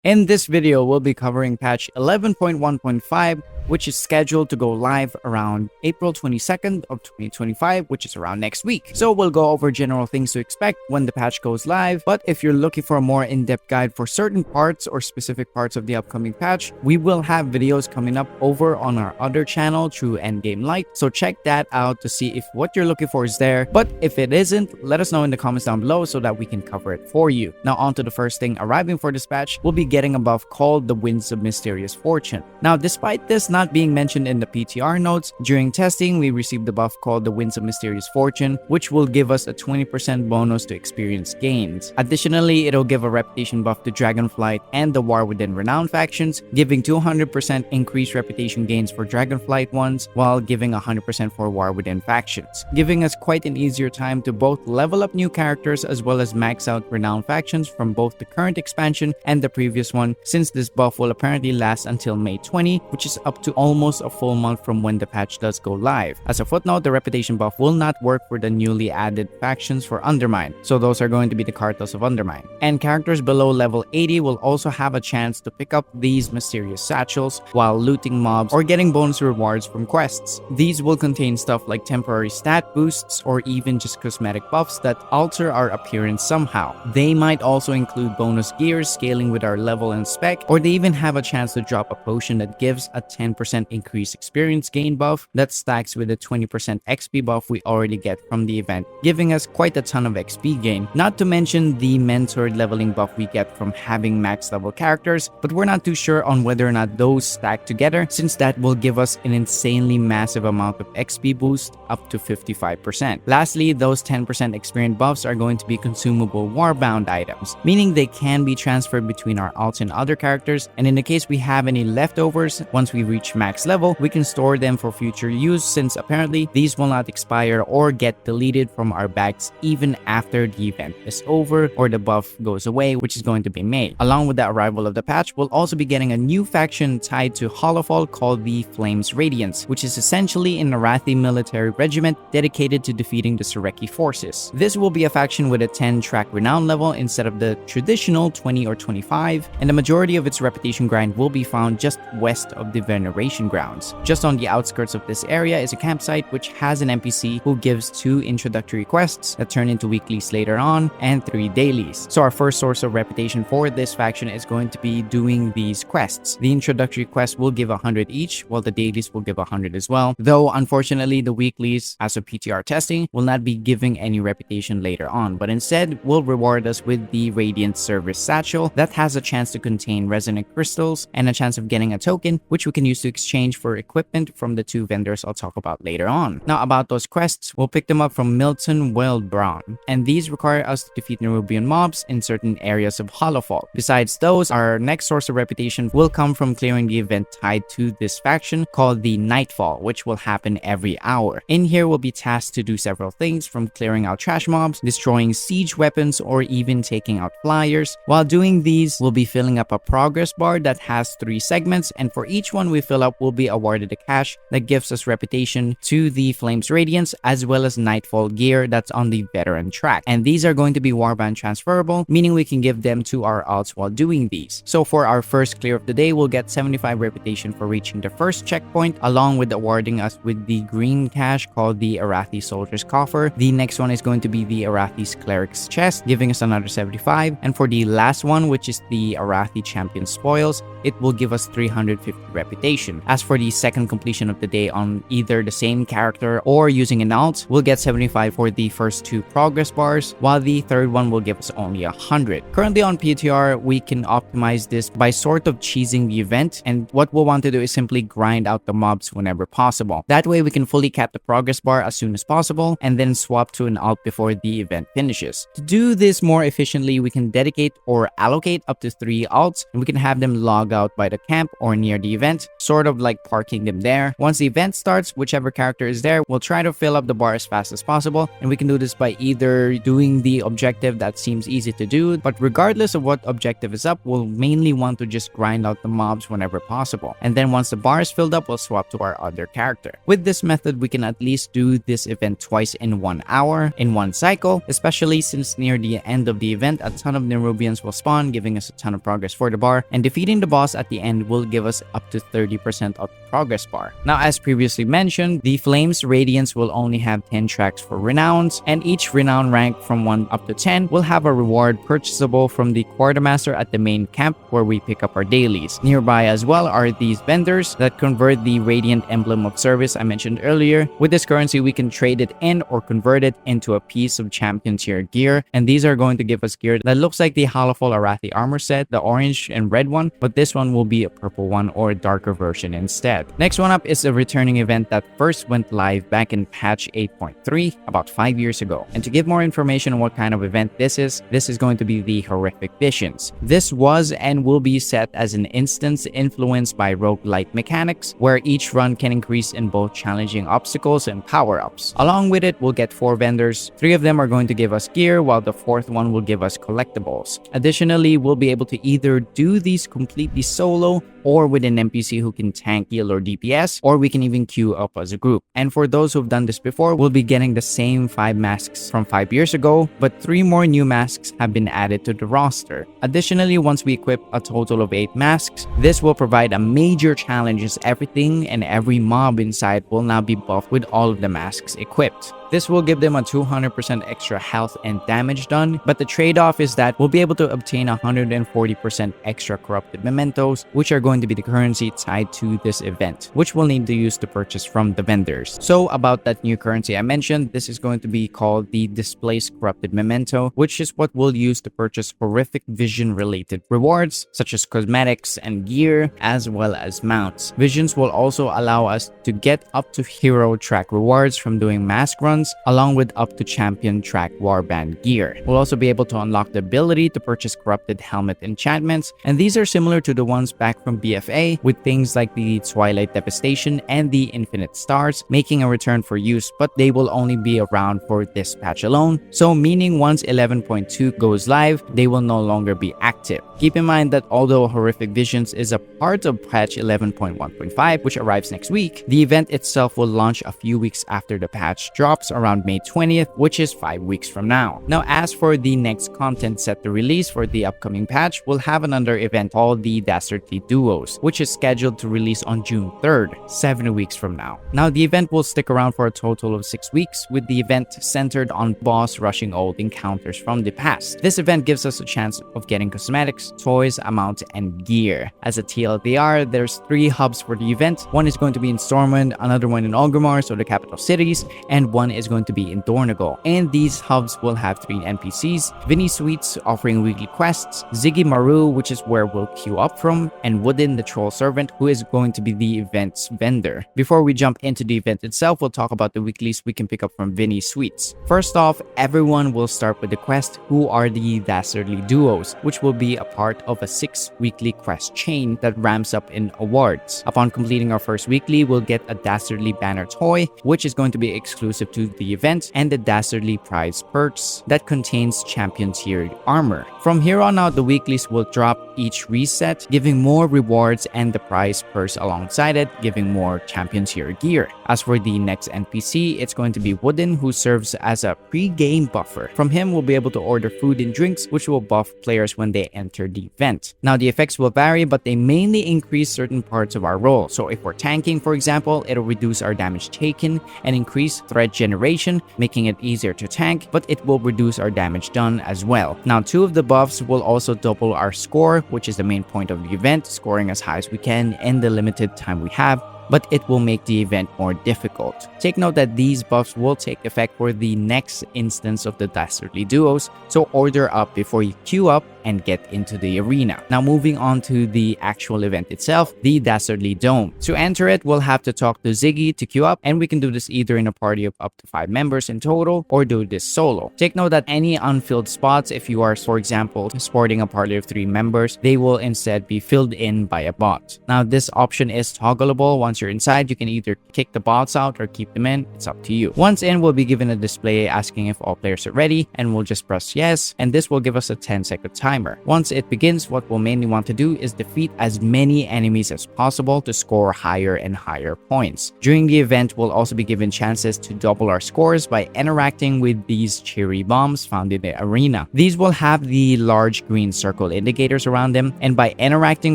In this video, we'll be covering patch 11.1.5, which is scheduled to go live around April 22nd of 2025, which is around next week. So we'll go over general things to expect when the patch goes live, but if you're looking for a more in-depth guide for certain parts or specific parts of the upcoming patch, we will have videos coming up over on our other channel through Endgame Lite, so check that out to see if what you're looking for is there. But if it isn't, let us know in the comments down below so that we can cover it for you. Now on to the first thing arriving for this patch, we'll be getting a buff called the Winds of Mysterious Fortune. Now despite this not being mentioned in the PTR notes, during testing we received the buff called the Winds of Mysterious Fortune, which will give us a 20% bonus to experience gains. Additionally, it'll give a reputation buff to Dragonflight and the War Within Renown factions, giving 200% increased reputation gains for Dragonflight ones, while giving 100% for War Within factions, giving us quite an easier time to both level up new characters as well as max out Renown factions from both the current expansion and the previous one, since this buff will apparently last until May 20, which is up to almost a full month from when the patch does go live. As a footnote, the reputation buff will not work for the newly added factions for Undermine, so those are going to be the cartels of Undermine. And characters below level 80 will also have a chance to pick up these mysterious satchels while looting mobs or getting bonus rewards from quests. These will contain stuff like temporary stat boosts or even just cosmetic buffs that alter our appearance somehow. They might also include bonus gears scaling with our level and spec, or they even have a chance to drop a potion that gives a 10% increased experience gain buff that stacks with the 20% XP buff we already get from the event, giving us quite a ton of XP gain. Not to mention the mentored leveling buff we get from having max level characters, but we're not too sure on whether or not those stack together, since that will give us an insanely massive amount of XP boost up to 55%. Lastly, those 10% experience buffs are going to be consumable warbound items, meaning they can be transferred between our alts and other characters, and in the case we have any leftovers, once we reach max level, we can store them for future use, since apparently these will not expire or get deleted from our bags even after the event is over or the buff goes away, which is going to be May. Along with the arrival of the patch, we'll also be getting a new faction tied to Holofall called the Flames Radiance, which is essentially an Arathi military regiment dedicated to defeating the Sureki forces. This will be a faction with a 10-track renown level instead of the traditional 20 or 25, and the majority of its reputation grind will be found just west of the Veneration grounds. Just on the outskirts of this area is a campsite which has an NPC who gives 2 introductory quests that turn into weeklies later on and 3 dailies. So our first source of reputation for this faction is going to be doing these quests. The introductory quests will give 100 each, while the dailies will give 100 as well, though unfortunately the weeklies, as of PTR testing, will not be giving any reputation later on, but instead will reward us with the Radiant Service Satchel that has a chance to contain resonant crystals and a chance of getting a token which we can use to exchange for equipment from the 2 vendors I'll talk about later on. Now about those quests, we'll pick them up from Milton Wildbrawn, and these require us to defeat Nerubian mobs in certain areas of Holofall. Besides those, our next source of reputation will come from clearing the event tied to this faction called the Nightfall, which will happen every hour. In here we'll be tasked to do several things, from clearing out trash mobs, destroying siege weapons, or even taking out flyers. While doing these, we'll be filling up a progress bar that has 3 segments, and for each one we fill up we'll be awarded a cash that gives us reputation to the Flames Radiance as well as Nightfall gear that's on the veteran track, and these are going to be warband transferable, meaning we can give them to our alts while doing these. So for our first clear of the day, we'll get 75 reputation for reaching the first checkpoint, along with awarding us with the green cash called the Arathi Soldier's Coffer. The next one is going to be the Arathi's Cleric's Chest, giving us another 75, and for the last one, which is the Arathi Champion Spoils, it will give us 350 reputation. As for the second completion of the day on either the same character or using an alt, we'll get 75 for the first 2 progress bars, while the third one will give us only 100. Currently on PTR, we can optimize this by sort of cheesing the event, and what we'll want to do is simply grind out the mobs whenever possible. That way we can fully cap the progress bar as soon as possible and then swap to an alt before the event finishes. To do this more efficiently, we can dedicate or allocate up to 3 alts, and we can have them log out by the camp or near the event, sort of like parking them there. Once the event starts, whichever character is there, we'll try to fill up the bar as fast as possible, and we can do this by either doing the objective that seems easy to do, but regardless of what objective is up, we'll mainly want to just grind out the mobs whenever possible. And then once the bar is filled up, we'll swap to our other character. With this method, we can at least do this event twice in 1 hour, in one cycle, especially since near the end of the event, a ton of Nerubians will spawn, giving us a ton of progress for the bar, and defeating the boss at the end will give us up to 30% of the progress bar. Now, as previously mentioned, the Flames Radiance will only have 10 tracks for Renowns, and each Renown rank from 1 up to 10 will have a reward purchasable from the Quartermaster at the main camp where we pick up our dailies. Nearby as well are these vendors that convert the Radiant Emblem of Service I mentioned earlier. With this currency, we can trade it in or convert it into a piece of champion tier gear, and these are going to give us gear that looks like the Halafol Arathi armor set, the orange and red one, but this one will be a purple one or a darker version instead. Next one up is a returning event that first went live back in patch 8.3 about 5 years ago. And to give more information on what kind of event this is going to be the Horrific Visions. This was and will be set as an instance influenced by roguelite mechanics, where each run can increase in both challenging obstacles and power-ups. Along with it, we'll get 4 vendors. 3 of them are going to give us gear, while the 4th one will give us collectibles. Additionally, we'll be able to either do these completely solo or with an NPC who can tank, heal, or DPS, or we can even queue up as a group. And for those who've done this before, we'll be getting the same 5 masks from 5 years ago, but 3 more new masks have been added to the roster. Additionally, once we equip a total of 8 masks, this will provide a major challenge as everything and every mob inside will now be buffed with all of the masks equipped. This will give them a 200% extra health and damage done, but the trade-off is that we'll be able to obtain 140% extra corrupted mementos, which are going to be the currency tied to this event, which we'll need to use to purchase from the vendors. So about that new currency I mentioned, this is going to be called the Displaced Corrupted Memento, which is what we'll use to purchase Horrific Vision related rewards, such as cosmetics and gear, as well as mounts. Visions will also allow us to get up to hero track rewards from doing mask runs, along with up to champion track warband gear. We'll also be able to unlock the ability to purchase corrupted helmet enchantments, and these are similar to the ones back from BFA, with things like the Twilight Devastation and the Infinite Stars making a return for use, but they will only be around for this patch alone, so meaning once 11.2 goes live, they will no longer be active. Keep in mind that although Horrific Visions is a part of patch 11.1.5, which arrives next week, the event itself will launch a few weeks after the patch drops around May 20th, which is 5 weeks from now. Now, as for the next content set to release for the upcoming patch, we'll have another event called the Dastardly Duos, which is scheduled to release on June 3rd, 7 weeks from now. Now, the event will stick around for a total of 6 weeks, with the event centered on boss rushing old encounters from the past. This event gives us a chance of getting cosmetics, toys, a mount, and gear. As a TLDR, there's 3 hubs for the event. One is going to be in Stormwind, another one in Orgrimmar, so the capital cities, and one is going to be in Dornogal. And these hubs will have 3 NPCs: Vinny Sweets offering weekly quests, Ziggy Maru, which is where we'll queue up from, and Wooden the Troll Servant, who is going to be the event's vendor. Before we jump into the event itself, we'll talk about the weeklies we can pick up from Vinny Sweets. First off, everyone will start with the quest, who are the Dastardly Duos, which will be a part of a 6 weekly quest chain that ramps up in awards. Upon completing our first weekly, we'll get a Dastardly banner toy, which is going to be exclusive to the event, and the Dastardly prize perks that contains champion tiered armor. From here on out, the weeklies will drop each reset, giving more rewards, and the prize perks alongside it, giving more champion tier gear. As for the next NPC, it's going to be Wooden, who serves as a pre-game buffer. From him, we'll be able to order food and drinks, which will buff players when they enter the event. Now, the effects will vary, but they mainly increase certain parts of our role. So if we're tanking, for example, it'll reduce our damage taken and increase threat generation, making it easier to tank, but it will reduce our damage done as well. Now, 2 of the buffs will also double our score, which is the main point of the event, scoring as high as we can in the limited time we have. but it will make the event more difficult. Take note that these buffs will take effect for the next instance of the Dastardly duos, so order up before you queue up and get into the arena. Now moving on to the actual event itself, the Dastardly Dome. To enter it, we'll have to talk to Ziggy to queue up, and we can do this either in a party of up to 5 members in total or do this solo. Take note that any unfilled spots, if you are, for example, sporting a party of 3 members, they will instead be filled in by a bot. Now this option is toggleable. Once you're inside, you can either kick the bots out or keep them in. It's up to you. Once in, we'll be given a display asking if all players are ready, and we'll just press yes, and this will give us a 10-second timer. Once it begins, what we'll mainly want to do is defeat as many enemies as possible to score higher and higher points. During the event, we'll also be given chances to double our scores by interacting with these cherry bombs found in the arena. These will have the large green circle indicators around them, and by interacting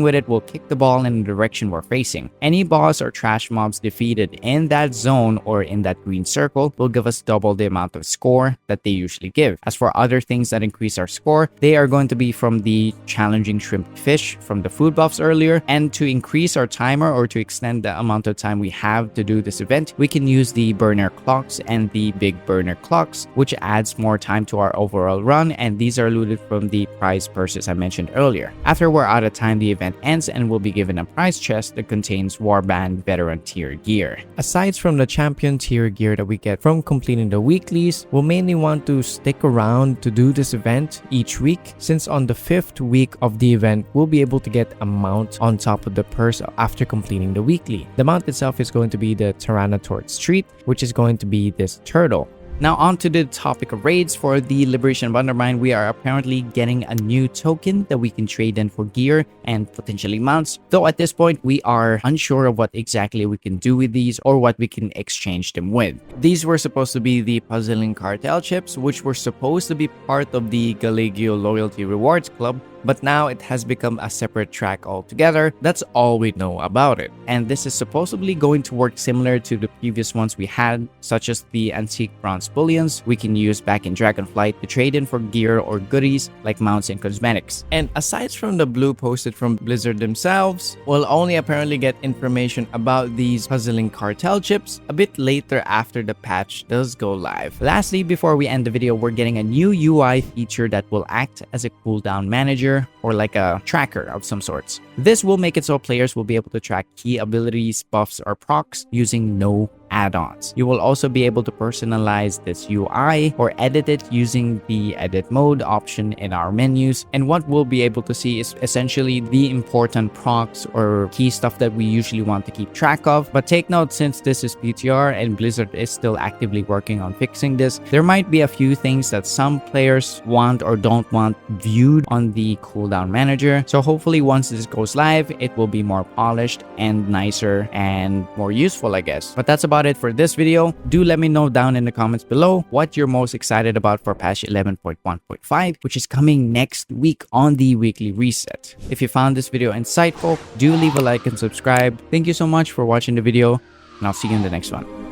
with it, we'll kick the ball in the direction we're facing. Any boss or trash mobs defeated in that zone or in that green circle will give us double the amount of score that they usually give. As for other things that increase our score, they are going to be from the challenging shrimp fish from the food buffs earlier, and to increase our timer or to extend the amount of time we have to do this event, we can use the burner clocks and the big burner clocks, which adds more time to our overall run, and these are looted from the prize purses I mentioned earlier. After we're out of time, the event ends and we'll be given a prize chest that contains warband veteran tier gear. Aside from the champion tier gear that we get from completing the weeklies, we'll mainly want to stick around to do this event each week, since on the 5th week of the event, we'll be able to get a mount on top of the purse after completing the weekly. The mount itself is going to be the Tyrannosaurus Street, which is going to be this turtle. Now on to the topic of raids. For the Liberation of Undermine, we are apparently getting a new token that we can trade in for gear and potentially mounts, though at this point we are unsure of what exactly we can do with these or what we can exchange them with. These were supposed to be the Puzzling Cartel chips, which were supposed to be part of the Galigio Loyalty Rewards Club, but now it has become a separate track altogether. That's all we know about it. And this is supposedly going to work similar to the previous ones we had, such as the antique bronze bullions we can use back in Dragonflight to trade in for gear or goodies like mounts and cosmetics. And aside from the blue posted from Blizzard themselves, we'll only apparently get information about these Puzzling Cartel chips a bit later after the patch does go live. Lastly, before we end the video, we're getting a new UI feature that will act as a cooldown manager, or like a tracker of some sorts. This will make it so players will be able to track key abilities, buffs, or procs using no add-ons. You will also be able to personalize this UI or edit it using the edit mode option in our menus, and what we'll be able to see is essentially the important procs or key stuff that we usually want to keep track of. But take note, since this is PTR and Blizzard is still actively working on fixing this, there might be a few things that some players want or don't want viewed on the cooldown manager. So hopefully once this goes live, it will be more polished and nicer and more useful, I guess. But that's about it for this video. Do let me know down in the comments below what you're most excited about for patch 11.1.5, which is coming next week on the weekly reset. If you found this video insightful, do leave a like and subscribe. Thank you so much for watching the video, and I'll see you in the next one.